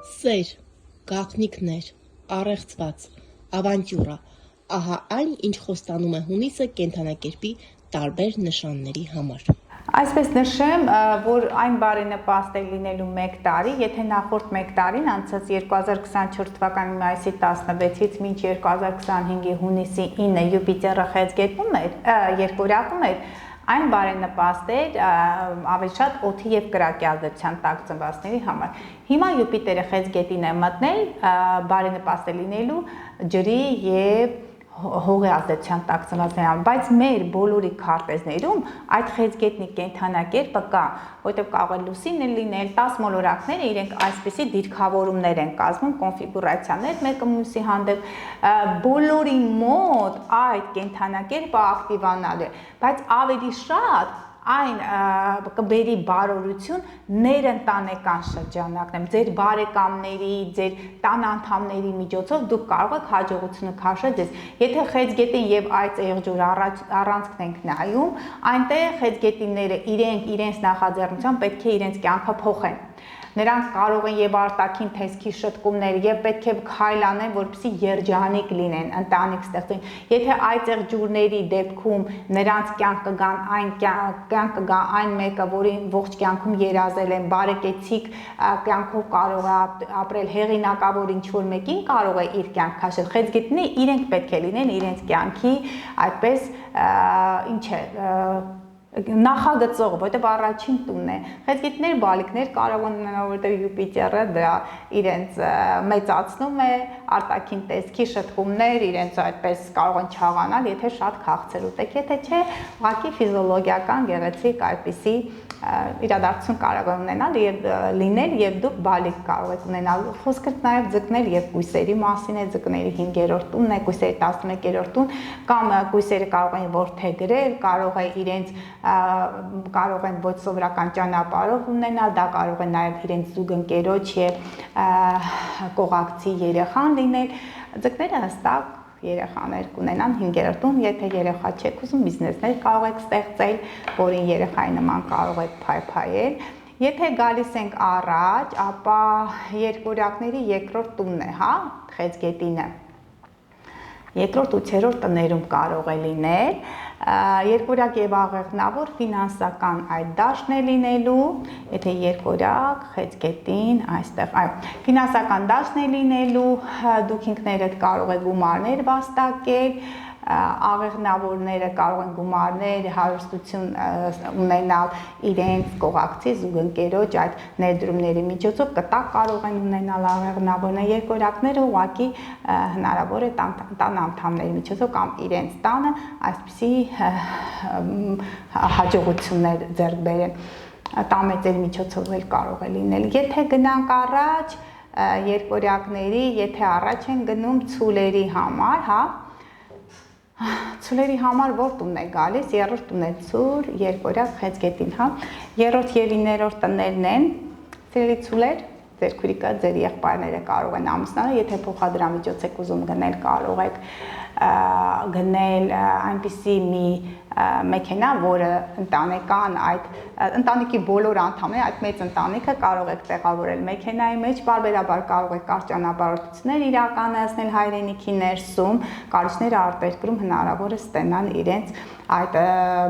Սեր, գաղտնիքներ, առեղծված, ավանտյուրա, ահա այն, ինչ խոստանում է հունիսը կենդանակերպի տարբեր նշանների համար։ Այսպես նշեմ, որ այն բարենպաստ է լինելու 1 տարի, եթե նախորդ 1 տարին անցած 2024 թվականի մայիսի 16-ից մինչ 2025-ի հունիսի 9-ը Յուպիտերը խեցգետում էր, երկորյակում էր, այն բարենպաստ էր ավելի շատ օդի եւ կրակի ազդեցության տակ ծնվածների համար։ Հիմա Յուպիտերը խեցգետին է մտնել, բարենպաստ է լինելու ջրի եւ հողի ազդեցության տակ ծնվածների համար, բայց մեր բոլորի քարտեզներում այդ խեցգետնի կենդանակերպը կա, որտեղ կարող է լուսինը լինել, 10 մոլորակները իրենք այսպիսի դիրքավորումներ են կազմում, կոնֆիգուրացիաներ մեկը մյուսի հանդեպ, բոլորի մոտ այդ կենդանակերպը ակտիվանալու է, բայց ավելի շատ այն կբերի բարօրություն ներընտանեկան շրջանակներում, ձեր բարեկամների, ձեր տան անդամների միջոցով դուք կարող եք հաջողությունը քաշել ձեզ։ Եթե խեցգետին եւ այդ եղջյուր առանցքն ենք նայում, այնտեղ խեցգետինները իրենց նախաձեռնությամբ պետք է իրենց կյանքը փոխեն։ Նրանք կարող են եւ արտաքին տեսքի շտկումներ եւ պետք է քայլ անեն, որպեսզի երջանիկ լինեն, ընտանիք ստեղծեն։ Եթե այդ եղջյուրների դեպքում նրանց կյանք կգա այն մեկը, որին ողջ կյանքում երազել են, բարեկեցիկ կյանքով կարող է ապրել, հեղինակավոր ինչ-որ մեկին կարող է իր կյանք քաշել։ Խեցգետնները իրենք պետք է լինեն իրենց կյանքի այդպես ինչ է նախագծող, որտեղ առաջին տունն է։ Խեցգետներ, բալիկներ կարող են ունենալ, որտեղ Յուպիտերը դրա իրենց մեծացնում է, արտաքին տեսքի շտկումներ, իրենց այդպես կարող են չաղանալ, եթե շատ քաղցր ուտեք, եթե չէ, ուղղակի ֆիզիոլոգիական գեղեցիկ այդպիսի իրադարձություն կարող է ունենալ եւ լինել եւ դուք բալիկ կարող եք ունենալ։ Խոսքը նաեւ ձկներ եւ կույսերի մասին է, ձկների 5-րդ տունն է, կույսերի 11-րդ տուն, կամ կույսերը կարող են որդեգրել, կարող են ոչ սովորական ճանապարհով ունենալ, դա կարող է նաեւ իրենց զուգընկերոջ եւ կողակցի երեխան լինել։ Ձկները հստակ երեխաներ կունենան 5-րդ տուն, եթե երեխա չեք ուզում, բիզնեսներ կարող եք ստեղծել, որին երեխայի նման կարող եք փայփայել։ Եթե գալիս ենք առաջ, ապա երկորյակների 2-րդ տունն է, հա, խեցգետինը։ 2-րդ ու 3-րդ տներում կարող է լինել, երկորյակ եւ աղեղնավոր ֆինանսական այդ դաշտն է լինելու, եթե երկորյակ, խեցգետին, այստեղ, այո, ֆինանսական դաշտն է լինելու, դուք ինքներդ կարող եք գումարներ վաստակել, աղեղնավորները կարող են գումարներ, հարստություն ունենալ իրենց կողակցի զուգընկերոջ այդ ներդրումների միջոցով, կտակ կարող են ունենալ աղեղնավորները, երկորյակները ուղղակի հնարավոր է տան անդամների միջոցով կամ իրենց տանը այսպիսի հաջողություններ ձեռք բերեն, տամեծերի միջոցով էլ կարող է լինել։ Եթե գնանք առաջ, երկորյակների, եթե առաջ են գնում ցուլերի համար, հա, ցուլերի համար որ տունն է գալիս, 3-րդ տունն է ցուլ, երկորյակ, խեցգետին, հա, 3-րդ եւ 9-րդ տներն են, ցելի ցուլեր, ձեր քուրիկը, ձեր եղբայրները կարող են ամուսնանալ, եթե փոխադրամիջոց եք ուզում գնել, կարող եք գնել այնպիսի մի մեքենա, որը ընտանեկան այդ ընտանիքի բոլոր անդամները, այդ մեծ ընտանիքը կարող եք տեղավորել մեքենայի մեջ, բարբերաբար կարող եք կարճ ճանապարհորդություններ իրականացնել հայրենիքի ներսում, կարիճները արտերկրում հնարավոր է ստանան իրենց այդ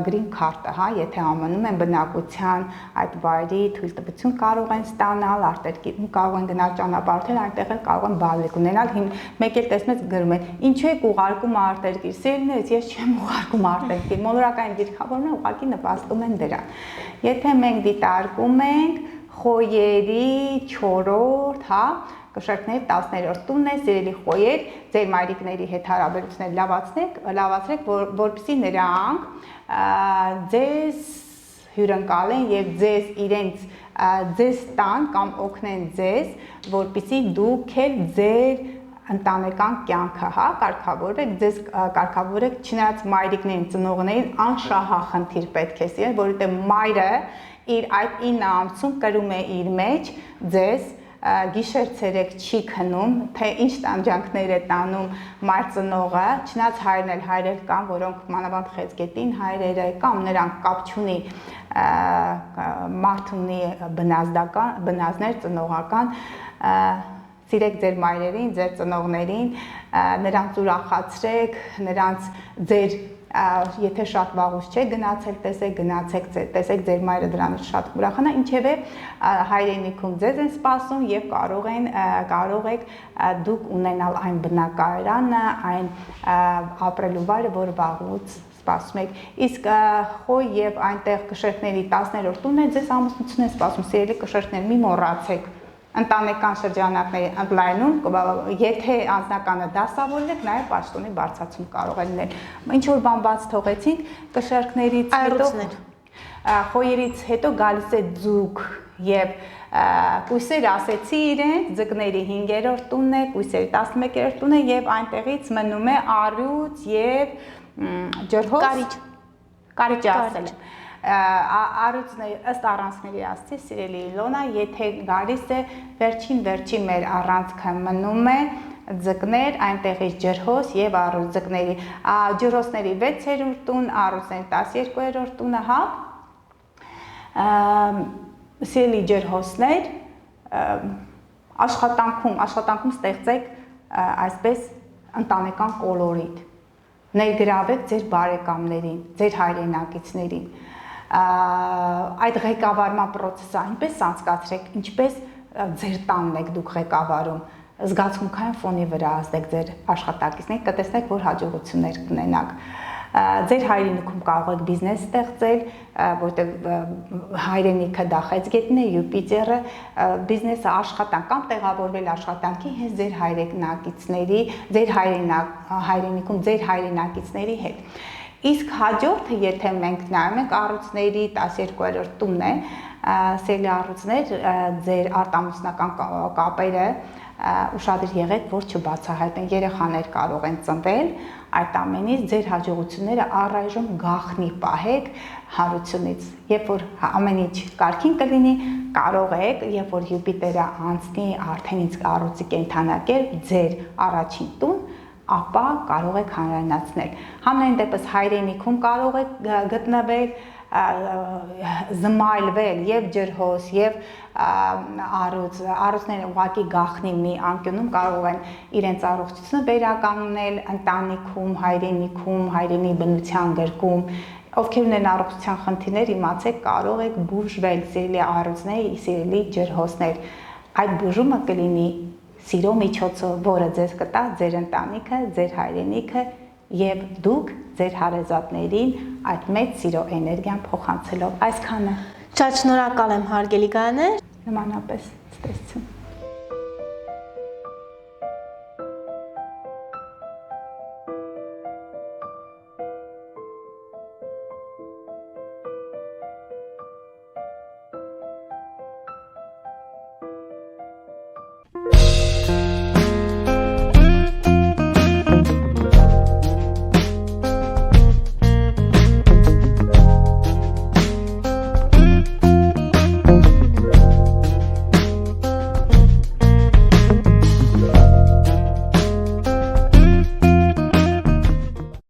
green card-ը, հա, եթե ամնում են բնակության այդ վայրի թույլտվություն կարող են ստանալ, արտերկրում կարող են գնալ ճանապարհորդել, այնտեղ էլ կարող են բալիկ ունենալ, մեկ էլ տեսնես գրում են, ինչու եք ուղարկում արտերկիր, սիրելիներս, ես չեմ ուղարկում արտերկիր, մոլորակային դիրքավորումները ուղղակի նպաստում են դրան։ Եթե մենք դիտարկում ենք խոյերի 4-րդ, հա, կշերտների 10-րդ տունն է, սիրելի խոյեր, ձեր մայրիկների հետ հարաբերություններ լավացրեք, որպեսզի նրանք ձեզ հյուրընկալեն եւ ձեզ տան կամ օգնեն ձեզ, որպեսզի դուք էլ ձեր ընտանեկան կյանքը, հա, կարգավորեք, չնայած մայրիկներին, ծնողներին անշահախնդիր պետք է սիրել, որովհետեւ մայրը իր այդ 9 ամսում կրում է իր մեջ ձեզ, գիշեր-ցերեկ չի քնում, թե ինչ տանջանքներ է տանում մայր ծնողը, չնայած հայրեր կան, որոնք մանավանդ խեցգետին հայրերը կամ նրանք կապ չունի մարդ ունի բնազդներ, ծնողական, սիրեք ձեր մայրերին, ձեր ծնողներին, նրանց ուրախացրեք, նրանց ձեր եթե շատ վաղուց չէ գնացել, գնացեք, տեսեք ձեր մայրը դրանից շատ ուրախանա, ինչևէ հայրենիքում ձեզ են սպասում եւ կարող եք դուք ունենալ այն բնակարանը, այն ապրելու վայրը, որը վաղուց սպասում եք։ Իսկ խոյ եւ այնտեղ կշերտների 10-րդ տունն է, ձեզ ամուսնություն է սպասում, սիրելի կշերտներ, մի մոռացեք ընտանեկան շրջանակների ընդլայնում, եթե անձնականը դասավորեք, նաև պաշտոնի բարձրացում կարող է լինել։ Ինչ որ բան բաց թողեցինք, կշերտներից հետո խոյերից հետո գալիս է ձուկ եւ կույսեր ասեցի իրեն, ձկների 5-րդ տունն է, կույսերի 11-րդ տունն է եւ այնտեղից մնում է առյուծ եւ ջրհոս, կարիճ ասել եմ։ Առյուծն ըստ առանցքների ասցի, սիրելի Իլոնա, եթե գալիս է վերջին մեր առանցքը մնում է ձկներ, այնտեղից ջրհոս եւ առյուծ ձկների, ջրհոսների 6-րդ տուն, առյուծների 12-րդ տունը, հա։ Սիրելի ջրհոսներ, աշխատանքում ստեղծեք այսպես ընտանեկան կոլորիտ, ներգրավեք ձեր բարեկամներին, ձեր հայրենակիցներին, այդ ղեկավարման process-ը այնպես անցկացրեք, ինչպես ձեր տանն եք դուք ղեկավարում, զգացմունքային ֆոնի վրա ազդեք ձեր աշխատակիցներին, կտեսնեք, որ հաջողություններ կունենաք։ Ձեր հայրենիքում կարող եք բիզնես ստեղծել, որտեղ հայրենիքը դա խեցգետն է, Յուպիտերը, բիզնեսը աշխատանք կամ տեղավորվել աշխատանքի հենց ձեր հայրենակիցների, ձեր հայրենիքում ձեր հայրենակիցների հետ։ Իսկ հաջորդը, եթե մենք նայում ենք առյուծների 12-րդ տունն է, սիրելի առյուծներ, ձեր արտամուսնական կապերը ուշադիր եղեք, որ չբացահայտեն, երեխաներ կարող են ծնվել, այդ ամենից ձեր հաջողությունները առայժմ գաղտնի պահեք հարությունից, երբ որ ամեն ինչ կարգին կլինի, կարող եք, երբ որ Յուպիտերը անցնի արդեն իսկ առյուծի կենդանակել ձեր առաջին տուն, ապա կարող եք հանրայնացնել։ Համենայն դեպս հայրենիքում կարող եք գտնվել, զմայլվել եւ ջրհոս եւ առյուծները ուղղակի գաղտնի մի անկյունում կարող են իրենց առողջությունը վերականգնել ընտանիքում, հայրենի բնության գրկում, ովքեր ունեն առողջության խնդիրներ, իմացեք, կարող եք բուժվել, սիրելի առյուծներ, սիրելի ջրհոսներ, այդ բուժումը կլինի սիրո միջոցով, որը ձեզ կտա ձեր ընտանիքը, ձեր հայրենիքը եւ դուք ձեր հարազատներին այդ մեծ սիրո էներգիան փոխանցելով այսքանը։ Շատ շնորհակալ եմ հարգելի գայաներ։ Նմանապես,